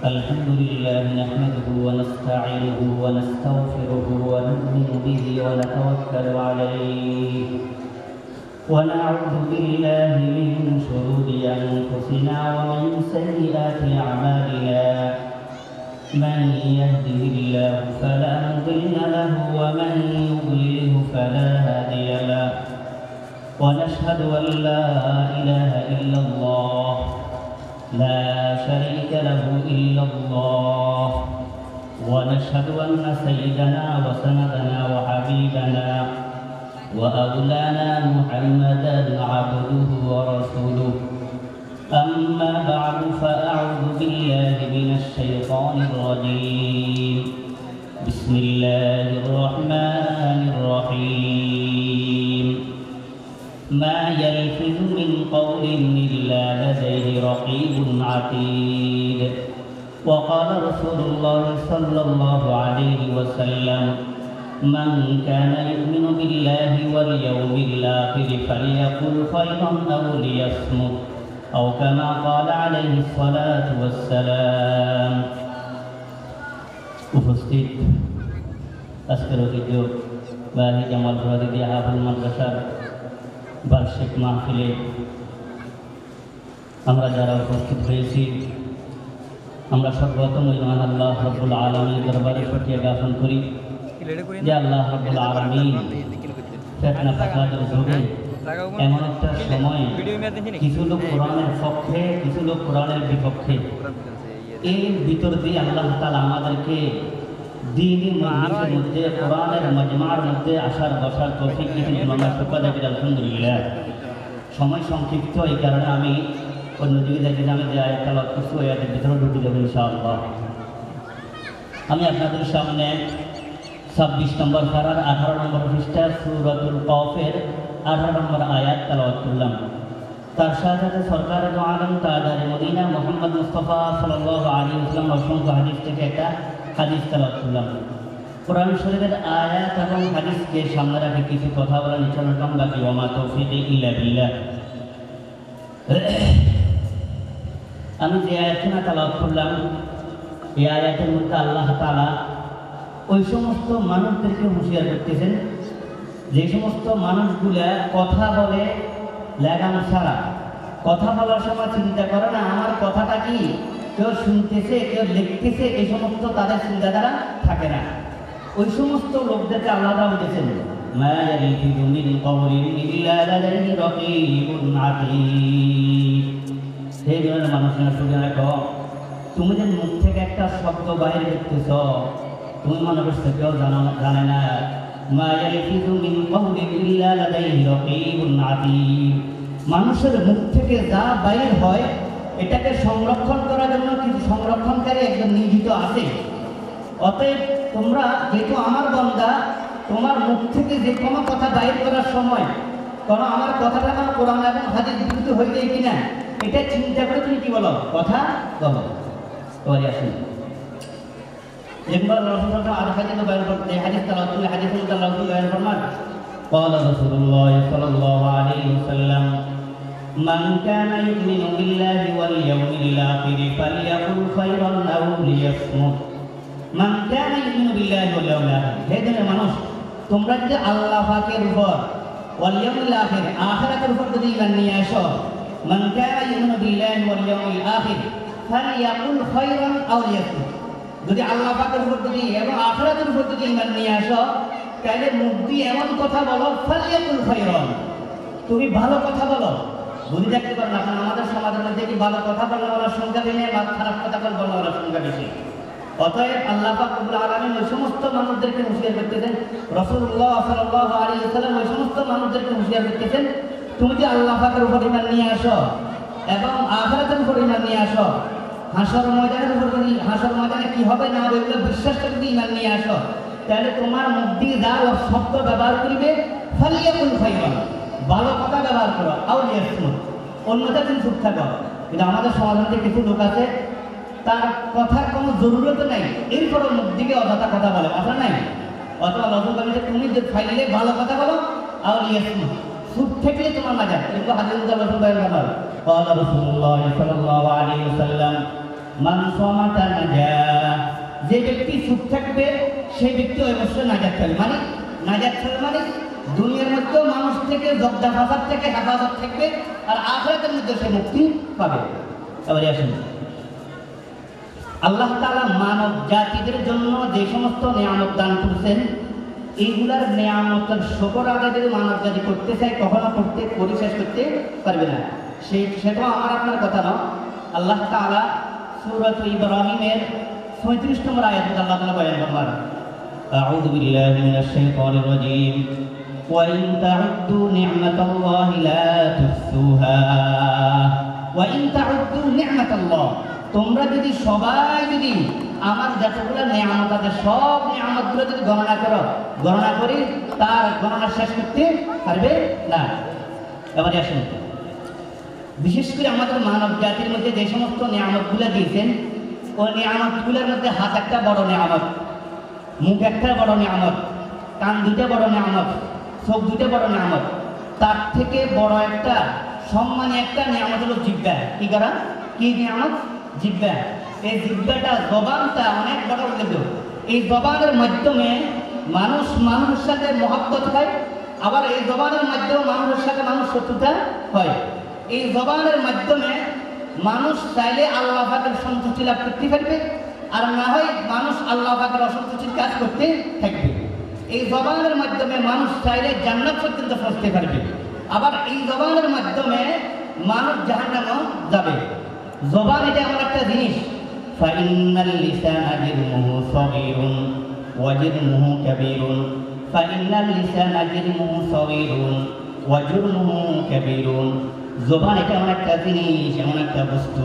الحمد لله نحمده ونستعينه ونستغفره ونؤمن به ونتوكل عليه ونعوذ بالله من شرور أنفسنا ومن سيئات أعمالنا من يهده الله فلا مضل له ومن يضلله فلا هادي له ونشهد أن لا إله إلا الله لا شريك له إلا الله ونشهد أن سيدنا وسندنا وحبيبنا وأولانا محمدا عبده ورسوله أما بعد فأعوذ بالله من الشيطان الرجيم بسم الله الرحمن الرحيم ما يلفظ من قول إلا لديه رقيب عتيد وقال رسول الله صلى الله عليه وسلم من كان يؤمن بالله واليوم الآخر فليقل خيرا أو ليصمت أو كما قال عليه الصلاة والسلام উপস্থিত আজকের ঐতিহ্যবাহী জামালপুরা দিদিয়া হাফেজ মাদ্রাসার বার্ষিক মাহফিলে আমরা যারা উপস্থিত হয়েছি, আমরা সর্বপ্রথম মহান আল্লাহ রাব্বুল আলামিনের দরবারে শুকরিয়া জ্ঞাপন করি যে আল্লাহ রাব্বুল আলামিন ফিতনা ফাসাদের যুগে এমন একটা সময় কিছু লোক কোরআনের পক্ষে কিছু লোক কোরআনের বিপক্ষে, এর ভিতর দিয়ে আল্লাহ তাআলা আমাদেরকে দ্বীনি মজলিসের মধ্যে কোরআনের মজমার মধ্যে আসার বসার তৌফিক দিয়েছেন। আমরা শুকর আদায় করি আলহামদুলিল্লাহ। সময় সংক্ষিপ্ত, এই কারণে আমি অন্য দিকে দেখি আমি যে আয়াত তেলাওয়াত করছি ওই আয়াতের ভিতরে ঢুকে যাবো ইনশাআল্লাহ। আমি আপনাদের সামনে 26 নম্বর পারার 18 নম্বর পৃষ্ঠা সূরাতুল কফের 18 নম্বর আয়াত তেলাওয়াত করলাম। তার সাথে সাথে সরকারে দো আলম তাজদারে মদিনা মুহাম্মদ মুস্তাফা সাল্লাল্লাহু আলাইহি ওয়াসাল্লাম অসংখ্য হাদিস থেকে একটা হাদিস তেলাওয়াত করলাম। কোরআন শরীফের আয়াত এবং হাদিসকে সামনে রেখে কিছু কথা বলা নিচলকম বাকি ওমা তৌফিকি ইল্লা বিল্লাহ। আমি যে আয়াতটা তেলাওয়াত করলাম, এই আয়াতের মধ্যে আল্লাহ তাআলা ওই সমস্ত মানুষদেরকে হুঁশিয়ার করতেছেন যে সমস্ত মানুষগুলা কথা বলে লাগাম ছাড়া, কথা বলার সময় চিন্তা করে না আমার কথাটা কি কেউ শুনতেছে কেউ লিখতেছে, এই সমস্ত তাদের চিন্তাধারা থাকে না। ওই সমস্ত লোকদেরকে আল্লাহ বলেছেন মা ইয়ালফিযু মিন কওলিন ইল্লা লাদাইহি রাকীবুন আতীদ। সেই ধরনের মানুষেরা শুনে রাখো, তুমি যে মুখ থেকে একটা শব্দ বাইরে দেখতেছ তুমি মনে করছো কেউ জানে না। মা ইয়ালফিযু মিন কওলিন ইল্লা লাদাইহি রাকীবুন আতীদ। মানুষের মুখ থেকে যা বাইর হয় এটাকে সংরক্ষণ করার জন্য কিছু সংরক্ষণকারী একজন নিয়োজিত আছে। অতএব তোমরা যেহেতু আমার বান্দা, তোমার মুখ থেকে যে কোনো কথা বাইর করার সময় কারণ আমার কথাটা আমার কোরআন এবং হাদিস বিরুদ্ধে হয়ে যায় কিনা এটা চিন্তা করে তুমি কি বলো, কথা বলো। এবারে আসুন, একবার রাসূলুল্লাহ আর হাদিস বয়ান করতে হাদিস তালাওয়াত করলে হাদিসের মধ্যে আল্লাহ বয়ান ফরমান قال رسول الله صلى الله عليه وسلم من كان يؤمن بالله واليوم الآخر فليقل خيرا أو ليصمت من كان يؤمن بالله واليوم الآخر। হে দিনের মানুষ, তোমরা যদি আল্লাহ পাকের উপর ওয়াল ইয়াউমিল আখির আখিরাতের উপর যদি ঈমান নিয়ে আসো, من كان يؤمن بالله واليوم الآخر فليقل خيرا أو ليصمت। যদি আল্লাহ পাকের উপর যদি এবং আখিরাতের উপর যদি ঈমান নিয়ে আসো তাহলে মুখ দিয়ে এমন কথা বলো ফালিয়াকুল খায়রান, তুমি ভালো কথা বলো। বুঝে দেখতে পারেন আপনার আমাদের সমাজের মধ্যে কি ভালো কথা বলার সংখ্যা বেশি বা খারাপ কথা বলার সংখ্যা বেশি। অতএব আল্লাহ পাক রব্বুল আলামিন ওই সমস্ত মানুষদেরকে হুঁশিয়ার করতেছেন, রাসূলুল্লাহ সাল্লাল্লাহু আলাইহি ওয়াসাল্লাম ওই সমস্ত মানুষদেরকে হুঁশিয়ার করতেছেন তুমি যে আল্লাহ পাকের উপর ঈমান নিয়ে আসো এবং আখিরাতের উপর ঈমান নিয়ে আসো, হাসর ময়দানের উপর যদি হাসর ময়দানে কি হবে না হবে এগুলো বিশ্বাস করে যদি ঈমান নিয়ে আসো তাহলে তোমার মুখ দিয়ে যা শব্দ ব্যবহার করবে ফালিয়াকুল খায়রান, ভালো কথা ব্যবহার করো, আও লিয়াসমুত, অন্যটা তুমি চুপ থাকো। কিন্তু আমাদের সমাজে কিছু লোক আছে তার কথার কোনো জরুরত নাই, এরপরও মুখ দিকে অযথা কথা বলে, কথা নাই। অথবা রসুল বলেছে তুমি যে ফাইলে ভালো কথা বলো আও লিয়াসমুত, চুপ থাকলে তোমার না যাবে। কিন্তু হাদিস রসুল বলেন قال رسول الله صلى الله عليه وسلم মান সামাতা নাজা, যে ব্যক্তি চুপ থাকবে সেই ব্যক্তি অবশ্যই নাজাত পাবে। মানে নাজাত পাবে মানে দুনিয়ার মধ্যে মানুষ থেকে জগদা ফাসাদ থেকে হেফাজত থাকবে, আর আখিরাতের মধ্যে সে মুক্তি পাবে। এবারে আসুন, আল্লাহ তাআলা মানব জাতিদের জন্য যে সমস্ত নিয়ামত দান করেছেন, এইগুলার নিয়ামতের শুকর আদায় যদি মানব জাতি করতে চায় কখনো পরিশেষ করতে পারবে না। সেটা আমার আপনার কথা নয়। আল্লাহ তাআলা সূরা ইব্রাহিমের ৩৫ নম্বর আয়াতে আল্লাহ তাআলা বয়ান ফরমান, আউযু বিল্লাহি মিনাশ শাইতানির রাজীম, ওয়া ইন তাউদ্দু নি'মাতাল্লাহি লা তুহসুহা, ওয়া ইন তাউদ্দু নি'মাতাল্লাহ, তোমরা যদি সবাই যদি আমার যতগুলো নিয়ামত আছে সব নিয়ামতগুলো যদি গণনা করি তার গণনা শেষ করতে পারবে না। এবারে আসুন, বিশেষ করে আমাদের মানব জাতির মধ্যে যে সমস্ত নিয়ামতগুলো দিয়েছেন, ওই নিয়ামতগুলোর মধ্যে হাত একটা বড় নিয়ামত, মুখ একটা বড় নিয়ামত, কান দুইটা বড় নিয়ামত, চোখ দুইটা বড় নিয়ামত। তার থেকে বড় একটা সম্মানী একটা নিয়ামত হলো জিহ্বা। কি নিয়ামত? জিহ্বা। এই জিহ্বাটা, জবানটা অনেক বড় উল্লেখ। এই জবানের মাধ্যমে মানুষ মানুষের সাথে মহব্বত হয়, আবার এই জবানের মাধ্যমে মানুষের সাথে মানুষ শত্রুতা হয়। এই জবানের মাধ্যমে মানুষ চাইলে আল্লাহ পাকের সন্তুষ্টি লাভ করতে পারবে, আর না হয় মানুষ আল্লাহ পাকের অসন্তুষ্টির কাজ করতে থাকবে। এই জবানের মাধ্যমে মানুষ চাইলে জান্নাত পর্যন্ত পৌঁছতে পারবে, আবার এই জবানের মাধ্যমে মানুষ জাহান্নামে যাবে। জবান এটা এমন একটা জিনিস, ফাইন্নাল লিসানা জিরমুহু সগীরুন ওয়া জিরমুহু কাবীরুন, ফাইন্নাল লিসানা জিরমুহু সগীরুন ওয়া জিরমুহু কাবীরুন। জবান এটা এমন একটা জিনিস, এমন একটা বস্তু,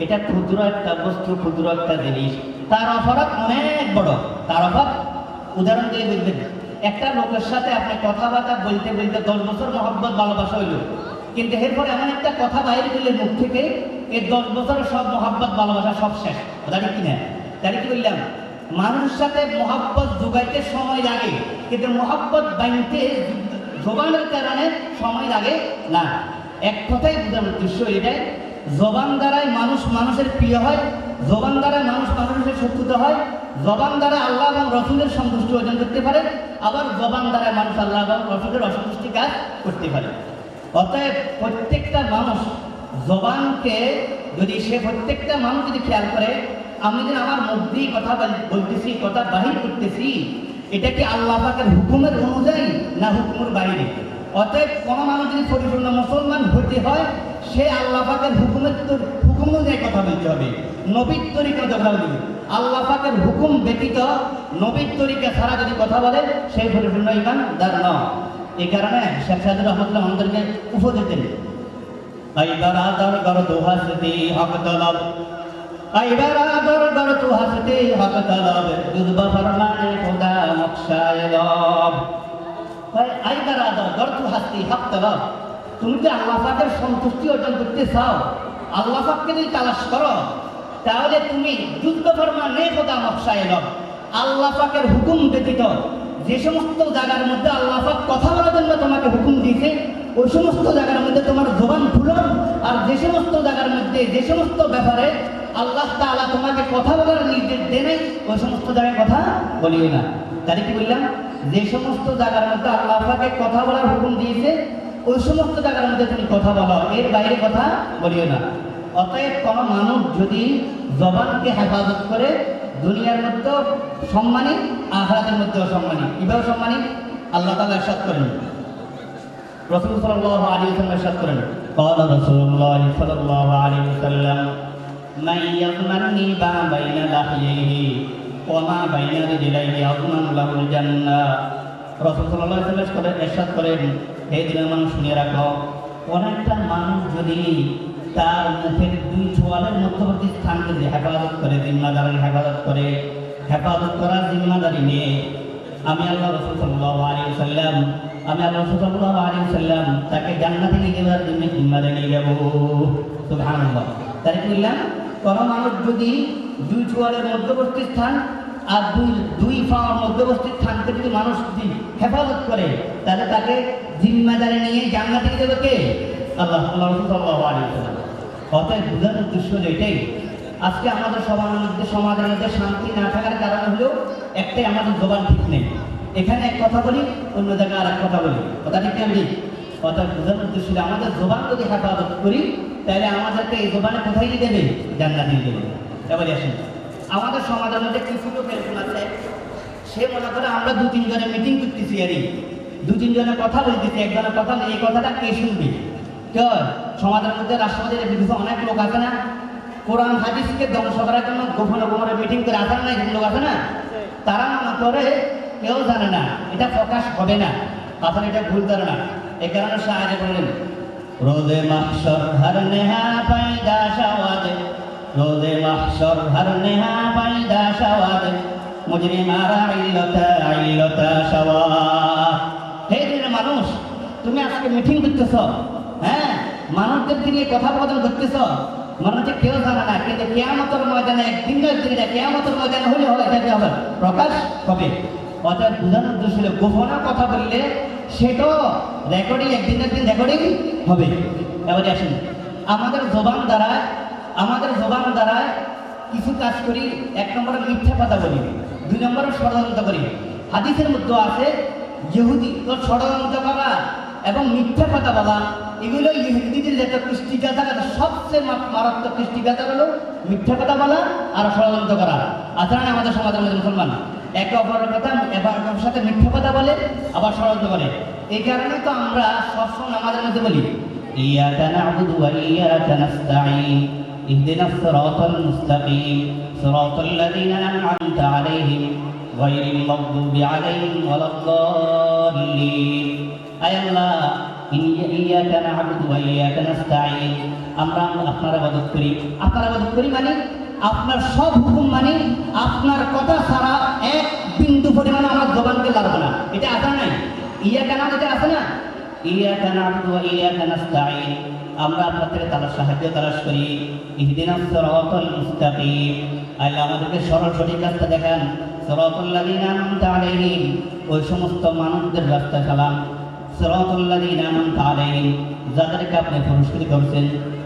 এটা ক্ষুদ্র একটা বস্তু, ক্ষুদ্র একটা জিনিস, তার অপরাধ অনেক বড়। তার অপরাধ উদাহরণ দিয়ে বলবেন, একটা লোকের সাথে আপনি কথাবার্তা বলতে বলতে 10 বছর মহব্বত ভালোবাসা হইল, কিন্তু এরপর এমন একটা কথা বাইরে দিলে মুখ থেকে, এই 10 বছরের সব মহব্বত ভালোবাসা সব শেষ। জানি কিনা? জানি কি বললাম? মানুষের সাথে মহব্বত যোগাইতে সময় লাগে, কিন্তু মহব্বত বাঁধতে জবানের কারণে সময় লাগে না। এক কথাই বোঝানোর উদ্দেশ্য এটাই, জবান দ্বারাই মানুষ মানুষের প্রিয় হয়, জবান দ্বারা মানুষ মানুষের শত্রুতা হয়, জবান দ্বারা আল্লাহ এবং রসুলের সন্তুষ্টি অর্জন করতে পারে, আবার জবান দ্বারা মানুষ আল্লাহ এবং রসুলের অসন্তুষ্টি কাজ করতে পারে। অতএব প্রত্যেকটা মানুষ জবানকে যদি প্রত্যেকটা মানুষ যদি খেয়াল করে, আমি যদি আমার মধ্যেই কথা বলতেছি, কথা বাহির করতেছি, এটা কি আল্লাহ পাকের হুকুমের অনুযায়ী না হুকুমের বাইরে? অতএব কোনো মানুষ যদি পরিপূর্ণ মুসলমান হতে হয়, সে আল্লাহ পাকের হুকুম অনুযায়ী কথা বলতে হবে, নবীর তরিকা কথা বলবে। আল্লাহ পাকের হুকুম ব্যতীত নবীর তরিকা ছাড়া যদি কথা বলে, সে পরিপূর্ণ ঈমানদার নয়। এই কারণে শেখ সাহেব রহমতুল্লাহ আমাদেরকে উপদেশ দেন, আইবারাদার গরতু হাসতি হক তলব, আইবারাদার গরতু হাসতি হক তলব, যুজবা ফরমানে খোদা নকশায়ে লব। আইবারাদার গরতু হাসতি হক তলব, তুমি যদি আল্লাহ পাকের সন্তুষ্টি অর্জন করতে চাও, আল্লাহ পাককে যদি তালাশ করো, তাহলে তুমি যুজবা ফরমানে খোদা নকশায়ে লব, আল্লাহ পাকের হুকুম ব্যতীত যে সমস্ত জায়গার মধ্যে আল্লাহ পাক কথা বলার জন্য তোমাকে হুকুম দিয়েছে, ওই সমস্ত জায়গার মধ্যে তোমার জবান খুলো। আর যে সমস্ত জায়গার মধ্যে যে সমস্ত ব্যাপারে আল্লাহ তাআলা তোমাকে কথা বলার নির্দেশ দেয় নাই, ওই সমস্ত জায়গায় কথা বলিও না। তাহলে কি বললাম? যে সমস্ত জায়গার মধ্যে আল্লাহ পাকে কথা বলার হুকুম দিয়েছে, ওই সমস্ত জায়গার মধ্যে তুমি কথা বলো, এর বাইরে কথা বলিও না। অতএব কোনো মানুষ যদি জবানকে হেফাজত করে, দুনিয়ার মধ্যে সম্মানী, আখিরাতের মধ্যেও সম্মানী। কিভাবে সম্মানী? আল্লাহ তাআলা ইরশাদ করেন, রাসূল সাল্লাল্লাহু আলাইহি ওয়াসাল্লাম ইরশাদ করেন, ক্বালা রাসূলুল্লাহ সাল্লাল্লাহু আলাইহি ওয়াসাল্লাম, মান ইয়াযমাননি মা বাইনা লাহইহি ওয়া মা বাইনা রিজলাইহি আযমান লাহুল জান্নাহ। রাসূল সাল্লাল্লাহু আলাইহি ওয়াসাল্লাম ইরশাদ করেন, হে দিনের মানুষ শুনে রাখো, কোন একটা মানুষ যদি তার মুখের 2 ছোয়ালের মধ্যবর্তী স্থানকে হেফাজত করে, জিম্মাদারি হেফাজত করে, হেফাজত করার জিম্মাদারি নিয়ে আমি আল্লাহ রাসূল সাল্লাল্লাহু আলাইহি ওয়াসাল্লাম তাকে জান্নাতে নিয়ে যাওয়ার জন্য জিম্মাদারি নিয়ে যাব। সুবহানাল্লাহ। তাই বললাম, কোনো মানুষ যদি 2 ছোয়ালের মধ্যবর্তী স্থান আর দুই পাওয়ার মধ্যবর্তী স্থানকে যদি মানুষ যদি হেফাজত করে, তাহলে তাকে জিম্মাদারি নিয়ে জান্নাতে নিয়ে যাবে কে? আল্লাহ সাল্লাল্লাহু আলাইহি ওয়াসাল্লাম। অতএব বোঝানোর উদ্দেশ্য এটাই, আজকে আমাদের সমাজের মধ্যে শান্তি না থাকার কারণ হলো একটাই, আমাদের জবান ঠিক নেই। এখানে এক কথা বলি, অন্য জায়গায় আর এক কথা বলি, কথা ঠিক নেই। কথা বোঝানোর উদ্দেশ্য আমাদের জবান যদি হেফাজত করি তাহলে আমাদেরকে এই জবানে কোথায় নিয়ে দেবে? জান্নাতে নিয়ে দেবে। এবারে আসেন, আমাদের সমাজের মধ্যে কিছু লোক এরকম আছে, সে মনে করে আমরা 2-3 জনে মিটিং করতেছি, আর 2-3 জনে কথা বলতেছি, একজনের কথা, এই কথাটা কে শুনবে? কেউ সমাজের মধ্যে, রাষ্ট্রপতির বিরুদ্ধে অনেক লোক আছে না, কোরআন হাদিসকে ধ্বংস করার জন্য গোপনে গোপনে মিটিং করে আসেন না, এরকম লোক আছে না, তারা মনে করে কেউ জানে না, এটা প্রকাশ হবে না, আসলে এটা ভুল ধারণা। এই কারণে সাহায্য করলেন, রোজে মাহশর হর নেহা পাইদা শাওয়াদ, রোজে মাহশর হর নেহা পাইদা শাওয়াদ, মুজরিমারা ইল্লতা শাওয়াদ। হে দিনের মানুষ, তুমি আজকে মিটিং করতেছ, হ্যাঁ, মানুষদেরকে নিয়ে কথোপকথন করতেছ, মানুষকে কেউ জানে না, কিন্তু কিয়ামতের ময়দানে একদিন এটা কিয়ামতের ময়দানে হলে হয়, এটা কি হবে? প্রকাশ হবে। অর্থাৎ বোঝানোর উদ্দেশ্য ছিল গোপনে কথা বললে সেটাও রেকর্ডিং, একদিন রেকর্ডিং হবে। এবারে আসুন, আমাদের জবান দ্বারা কিছু কাজ করি। 1 নম্বরে মিথ্যা কথা বলি, 2 নম্বরে ষড়যন্ত্র করি। হাদিসের মধ্যে আছে ইহুদি তো ষড়যন্ত্র করা এবং মিথ্যা কথা বলা, এগুলো ইহুদিদের যেটা কৃষ্টিকাতার সবচেয়ে মারাত্মক কৃষ্টিকাতার হলো মিথ্যা কথা বলা আর ষড়যন্ত্র করা। আসলে আমাদের সমাজের মধ্যে মুসলমান একে অপরের কথা এবার সাথে মিথ্যা কথা বলে, আবার ষড়যন্ত্র করে। এই কারণে তো আমরা সবসময় আমাদের মধ্যে বলি, ইয়াকা না'বুদু ওয়া ইয়াকা নাস্তাঈন, ইহদিনাস সিরাতাল মুস্তাকিম, সিরাতাল লাযীনা আন'আমতা আলাইহিম গায়রিল মাগদুবি আলাইহিম ওয়ালাদ-দাল্লিন। আয় আল্লাহ, ইয়াকা না'বুদু ওয়া ইয়াকা নাস্তাঈন, আমরা আপনার ইবাদত করি। আপনার ইবাদত করি মানে আপনার সব হুকুম মানে আপনার কথা ছাড়া এক বিন্দু পরিমাণ আমার জবানকে লাগবে না, এটা আসা নাই। ইয়াকা না, এটা আসে না, ইয়াকা না'বুদু ওয়া ইয়াকা নাস্তাঈন, আমরা আপনার থেকে সাহায্য তালাশ করি। ইহদিনাস সিরাতাল মুস্তাকিম, আল্লাহ আমাদেরকে সরল সঠিক রাস্তা দেখান। সিরাতাল লাযীনা আন'আমতা আলাইহিম, ওই সমস্ত মানুষদের রাস্তা চালান। সিরাতাল লাযীনা আন'আমতা আলাইহিম, যাদেরকে আপনি পুরস্কৃত করেছেন।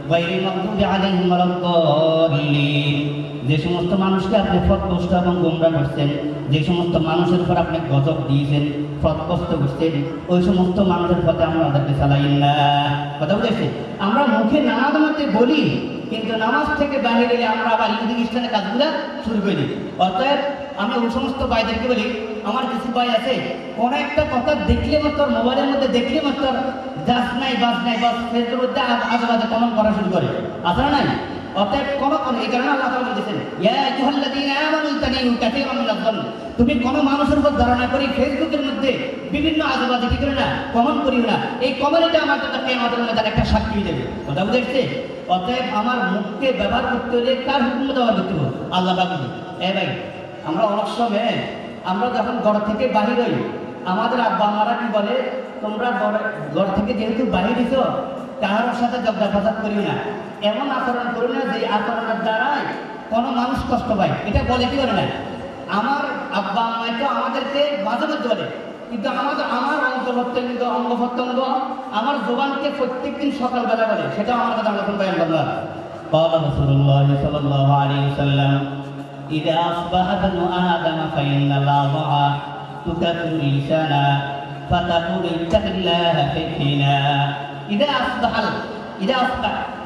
গায়রিল মাগদুবি আলাইহিম ওয়ালাদ-দাল্লিন, যে সমস্ত মানুষকে আপনি পথভ্রষ্ট এবং গোমরা করছেন, যে সমস্ত মানুষের উপর আপনি গজব দিয়েছেন, পথভ্রষ্ট করছেন, ওই সমস্ত মানুষের পথে আমরা আমাদেরকে চালাইন না। কথা বুঝেছি? আমরা মুখে নামাজ মধ্যে বলি, কিন্তু নামাজ থেকে বাহির এলে আমরা আবার ইহুদি খ্রিস্টানের কাজগুলো শুরু করে দিই। অতএব আমি ওই সমস্ত ভাইদেরকে বলি, আমার কিছু ভাই আছে, কোনো একটা কথা দেখলে মাত্র, মোবাইলের মধ্যে দেখলে মাত্র বাস নাই ফেসবুকের মধ্যে আজেবাজে কমেন্ট করা শুরু করে, আসলে নাই। অতএব এই কারণে আল্লাহ তাআলা বলতেছেন, ইয়া আইয়ুহাল্লাযীনা আমানু ইত্তানিউ কাসীরাম মিনাজ-যন্ন, তুমি কোনো মানুষের উপর ধারণা করি ফেসবুকের মধ্যে বিভিন্ন আজেবাজে কি করে না, কমেন্ট করিও না। এই কমেন্টটা আমার জন্য কিয়ামতের মধ্যে একটা সাক্ষী দেবে। কথা বুঝেছে? অতএব আমার মুখকে ব্যবহার করতে হলে কার হুকুম ব্যবহার করতে হবে? আল্লাহ পাক। ভাই, আমরা অনেক সময় আমরা যখন ঘর থেকে বাহির হই, আমাদের আব্বা আমারা কি বলে, তোমরা ঘর থেকে যেহেতু বাহির হইছ, কারোর সাথে ঝগড়া ফাসাদ করি না, এমন আচরণ করি না যে আচরণের দ্বারাই কোনো মানুষ কষ্ট পায়। এটা বলে কি করে না? আমার আব্বা আম্মাই তো আমাদেরকে মাঝে মধ্যে বলে, কিন্তু আমার অঙ্গ প্রত্যঙ্গ আমার জবানকে প্রত্যেকদিন সকালবেলা বলে, সেটা আমার কথা আমরা বয়ান করলাম। قال رسول الله صلى الله عليه وسلم إذا أصبح ابن آدم فإن الله تكثر لسانا فتقول اتق الله فينا إذا أصبح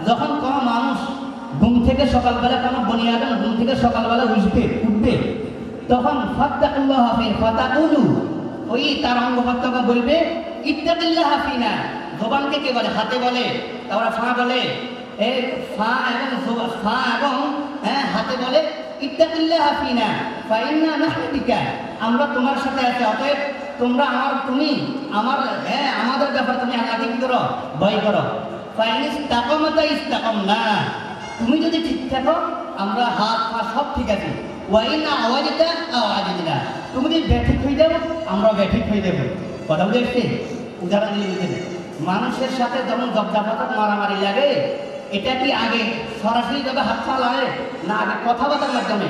যখন কোনো মানুষ ঘুম থেকে সকালবেলা, কোনো বনি আদম ঘুম থেকে সকালবেলা উঠবে, তখন ফাত্তাকুল্লাহ ফাতাকুলু, ওই তার অঙ্গ প্রত্যঙ্গ বলবে ইত্তাকিল্লাহ ফিনা। জবানকে কে বলে? হাতে বলে, তারপরে ফা বলে, ফা এবং হাতে বলে ইত্তাকিল্লাহ ফিনা ফাইন্না নাহনু বিকা, আমরা তোমার সাথে আছি, অতএব তুমি আমাদের ব্যাপারে তুমি আল্লাহকে কি করো? ভয় করো। ফাইনিস্তাকামাতা ইস্তাকামনা, তুমি যদি ঠিক থাকো আমরা হাত পা সব ঠিক আছে। ওয়াইনা আওয়াজিনা, তুমি যদি ব্যাঠিক হয়ে যাবো আমরা ব্যাঠিক হয়ে যাবো। কথা বুঝে? উদাহরণ দিয়ে বুঝে, মানুষের সাথে যেমন ঝগড়া মারামারি লাগে, এটা কি আগে সরাসরি ভাবে হাত পা লাগে না আগে কথাবার্তার মাধ্যমে?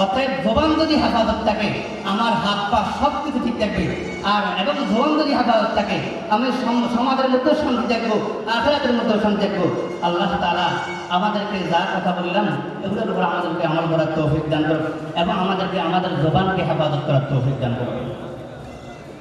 অতএব জবান যদি হেফাজত থাকে, আমার হাত পা সব কিছু ঠিক থাকবে। আর এবং জবান যদি হেফাজত থাকে আমি সমাজের মধ্যেও শান্তি দেখবো, আখিরাতের মধ্যেও শান্তি দেখবো। আল্লাহ তাআলা আমাদেরকে যা কথা বললাম এগুলোর উপর আমাদেরকে আমল করার তৌফিক দান করুন এবং আমাদেরকে আমাদের জবানকে হেফাজত করার তৌফিক দান করুন।